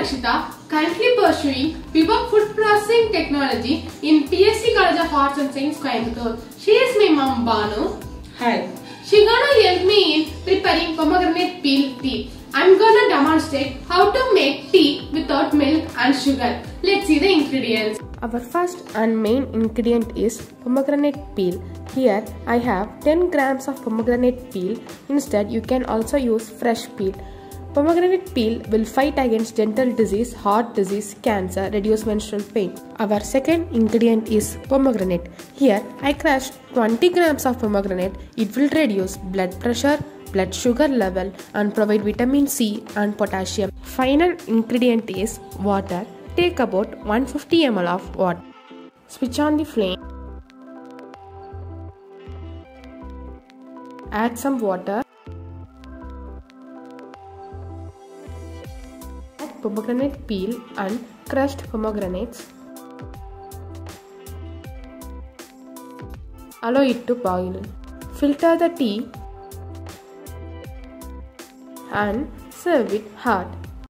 Rakshita, currently pursuing Pivot Food Processing Technology in PSC College of Arts and Science, Coimbatore. She is my mom, Banu. Hi. She gonna help me in preparing pomegranate peel tea. I'm gonna demonstrate how to make tea without milk and sugar. Let's see the ingredients. Our first and main ingredient is pomegranate peel. Here I have 10 grams of pomegranate peel. Instead, you can also use fresh peel. Pomegranate peel will fight against dental disease, heart disease, cancer, reduce menstrual pain. Our second ingredient is pomegranate. Here I crushed 20 grams of pomegranate. It will reduce blood pressure, blood sugar level and provide vitamin C and potassium. Final ingredient is water. Take about 150 ml of water. Switch on the flame. Add some water. Add pomegranate peel and crushed pomegranates. Allow it to boil. Filter the tea and serve it hot.